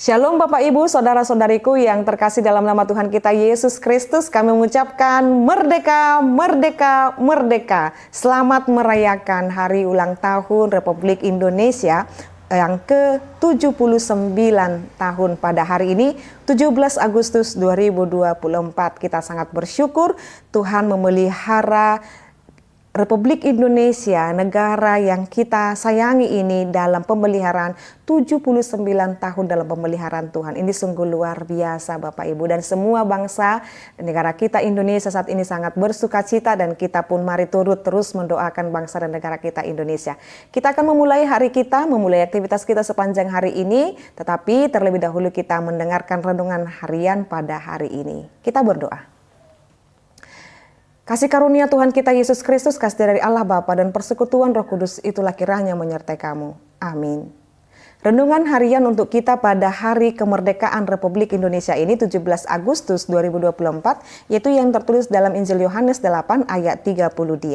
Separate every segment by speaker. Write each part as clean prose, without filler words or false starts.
Speaker 1: Shalom Bapak Ibu, Saudara-saudariku yang terkasih dalam nama Tuhan kita Yesus Kristus. Kami mengucapkan merdeka, merdeka, merdeka. Selamat merayakan hari ulang tahun Republik Indonesia yang ke-79 tahun pada hari ini, 17 Agustus 2024. Kita sangat bersyukur Tuhan memelihara Republik Indonesia, negara yang kita sayangi ini dalam pemeliharaan 79 tahun dalam pemeliharaan Tuhan. Ini sungguh luar biasa Bapak Ibu, dan semua bangsa negara kita Indonesia saat ini sangat bersukacita, dan kita pun mari turut terus mendoakan bangsa dan negara kita Indonesia. Kita akan memulai hari kita, memulai aktivitas kita sepanjang hari ini, tetapi terlebih dahulu kita mendengarkan renungan harian pada hari ini. Kita berdoa. Kasih karunia Tuhan kita Yesus Kristus, kasih dari Allah Bapa dan persekutuan Roh Kudus itulah kiranya menyertai kamu. Amin. Renungan harian untuk kita pada hari kemerdekaan Republik Indonesia ini 17 Agustus 2024, yaitu yang tertulis dalam Injil Yohanes 8 ayat 32.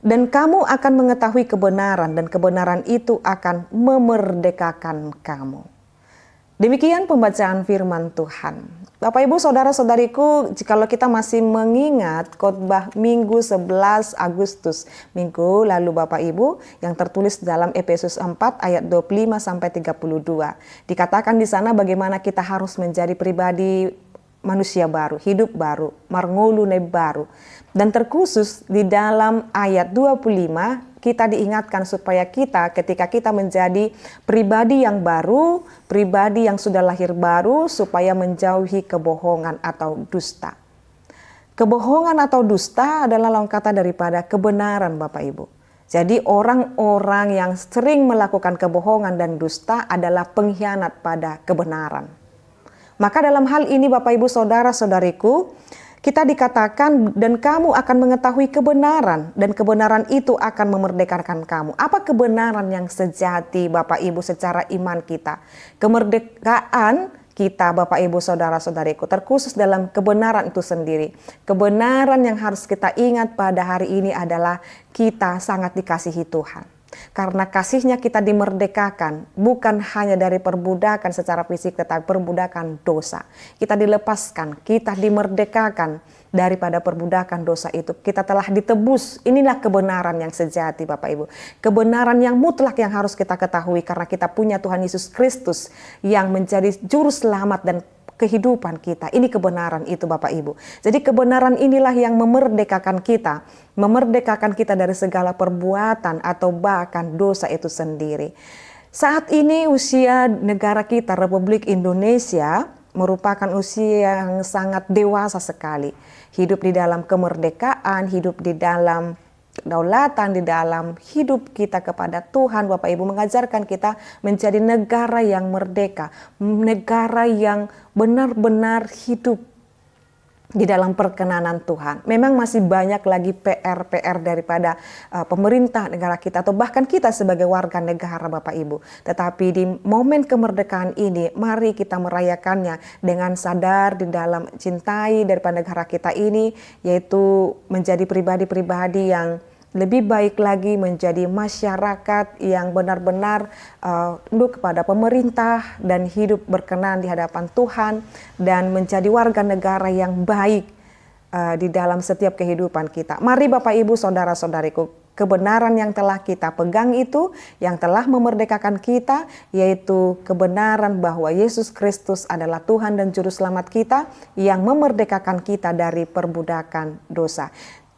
Speaker 1: Dan kamu akan mengetahui kebenaran, dan kebenaran itu akan memerdekakan kamu. Demikian pembacaan firman Tuhan. Bapak Ibu Saudara-saudariku, jikalau kita masih mengingat khotbah Minggu 11 Agustus minggu lalu Bapak Ibu yang tertulis dalam Efesus 4 ayat 25 sampai 32. Dikatakan di sana bagaimana kita harus menjadi pribadi manusia baru, hidup baru, marngolune baru. Dan terkhusus di dalam ayat 25 kita diingatkan supaya kita ketika kita menjadi pribadi yang baru, pribadi yang sudah lahir baru, supaya menjauhi kebohongan atau dusta. Kebohongan atau dusta adalah lawan kata daripada kebenaran Bapak Ibu. Jadi orang-orang yang sering melakukan kebohongan dan dusta adalah pengkhianat pada kebenaran. Maka dalam hal ini Bapak Ibu Saudara-saudariku, kita dikatakan dan kamu akan mengetahui kebenaran, dan kebenaran itu akan memerdekakan kamu. Apa kebenaran yang sejati Bapak Ibu secara iman kita? Kemerdekaan kita Bapak Ibu Saudara-saudariku terkhusus dalam kebenaran itu sendiri. Kebenaran yang harus kita ingat pada hari ini adalah kita sangat dikasihi Tuhan. Karena kasihnya kita dimerdekakan, bukan hanya dari perbudakan secara fisik, tetapi perbudakan dosa. Kita dilepaskan, kita dimerdekakan daripada perbudakan dosa itu. Kita telah ditebus. Inilah kebenaran yang sejati Bapak Ibu. Kebenaran yang mutlak yang harus kita ketahui, karena kita punya Tuhan Yesus Kristus yang menjadi juru selamat dan kehidupan kita. Ini kebenaran itu Bapak Ibu. Jadi kebenaran inilah yang memerdekakan kita dari segala perbuatan atau bahkan dosa itu sendiri. Saat ini usia negara kita Republik Indonesia merupakan usia yang sangat dewasa sekali. Hidup di dalam kemerdekaan, hidup di dalam kedaulatan, di dalam hidup kita kepada Tuhan. Bapak Ibu mengajarkan kita menjadi negara yang merdeka, negara yang benar-benar hidup di dalam perkenanan Tuhan. Memang masih banyak lagi PR daripada pemerintah negara kita atau bahkan kita sebagai warga negara Bapak Ibu. Tetapi di momen kemerdekaan ini mari kita merayakannya dengan sadar di dalam cintai daripada negara kita ini, yaitu menjadi pribadi-pribadi yang lebih baik lagi, menjadi masyarakat yang benar-benar tunduk kepada pemerintah dan hidup berkenan di hadapan Tuhan, dan menjadi warga negara yang baik di dalam setiap kehidupan kita. Mari Bapak Ibu Saudara-saudariku, kebenaran yang telah kita pegang itu, yang telah memerdekakan kita, yaitu kebenaran bahwa Yesus Kristus adalah Tuhan dan Juru Selamat kita, yang memerdekakan kita dari perbudakan dosa.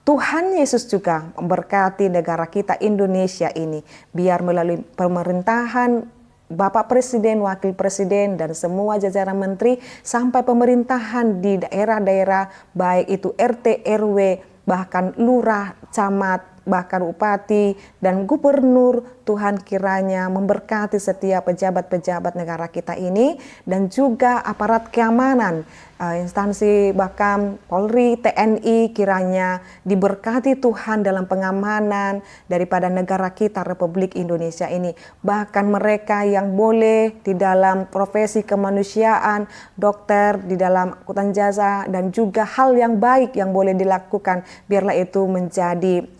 Speaker 1: Tuhan Yesus juga memberkati negara kita Indonesia ini, biar melalui pemerintahan Bapak Presiden, Wakil Presiden, dan semua jajaran menteri, sampai pemerintahan di daerah-daerah, baik itu RT, RW, bahkan lurah, camat, bahkan bupati dan gubernur. Tuhan kiranya memberkati setiap pejabat-pejabat negara kita ini dan juga aparat keamanan, instansi bahkan Polri, TNI, kiranya diberkati Tuhan dalam pengamanan daripada negara kita Republik Indonesia ini. Bahkan mereka yang boleh di dalam profesi kemanusiaan, dokter, di dalam angkutan jasa, dan juga hal yang baik yang boleh dilakukan, biarlah itu menjadi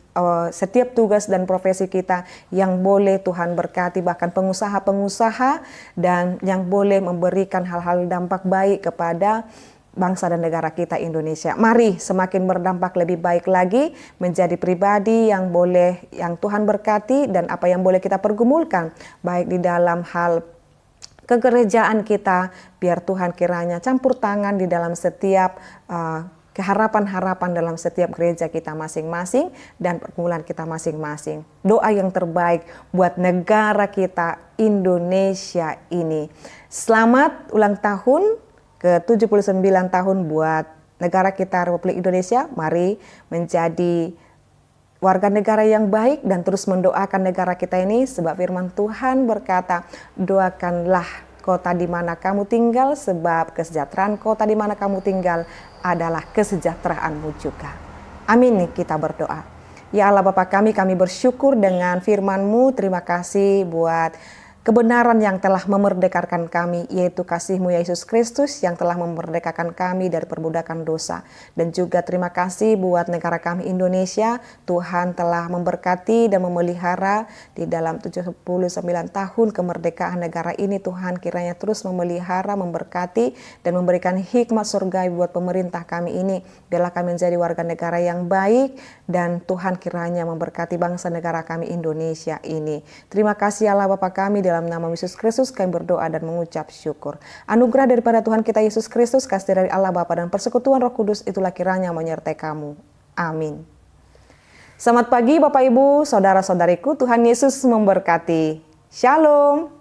Speaker 1: setiap tugas dan profesi kita yang boleh Tuhan berkati, bahkan pengusaha-pengusaha dan yang boleh memberikan hal-hal dampak baik kepada bangsa dan negara kita Indonesia. Mari semakin berdampak lebih baik lagi, menjadi pribadi yang Tuhan berkati dan apa yang boleh kita pergumulkan baik di dalam hal kegerejaan kita, biar Tuhan kiranya campur tangan di dalam setiap keharapan-harapan dalam setiap gereja kita masing-masing dan pergumulan kita masing-masing. Doa yang terbaik buat negara kita Indonesia ini. Selamat ulang tahun ke-79 tahun buat negara kita Republik Indonesia. Mari menjadi warga negara yang baik dan terus mendoakan negara kita ini, sebab firman Tuhan berkata, doakanlah kota di mana kamu tinggal, sebab kesejahteraan kota di mana kamu tinggal adalah kesejahteraanmu juga. Amin, kita berdoa. Ya Allah Bapa kami bersyukur dengan firman-Mu. Terima kasih buat kebenaran yang telah memerdekakan kami, yaitu kasih-Mu Yesus Kristus yang telah memerdekakan kami dari perbudakan dosa. Dan juga terima kasih buat negara kami Indonesia, Tuhan telah memberkati dan memelihara di dalam 79 tahun kemerdekaan negara ini. Tuhan kiranya terus memelihara, memberkati, dan memberikan hikmat surgawi buat pemerintah kami ini. Biarlah kami menjadi warga negara yang baik, dan Tuhan kiranya memberkati bangsa negara kami Indonesia ini. Terima kasih Allah Bapa kami, dalam nama Yesus Kristus kami berdoa dan mengucap syukur. Anugerah daripada Tuhan kita Yesus Kristus, kasih dari Allah Bapa dan persekutuan Roh Kudus itulah kiranya menyertai kamu. Amin. Selamat pagi Bapak Ibu, saudara-saudariku, Tuhan Yesus memberkati. Shalom.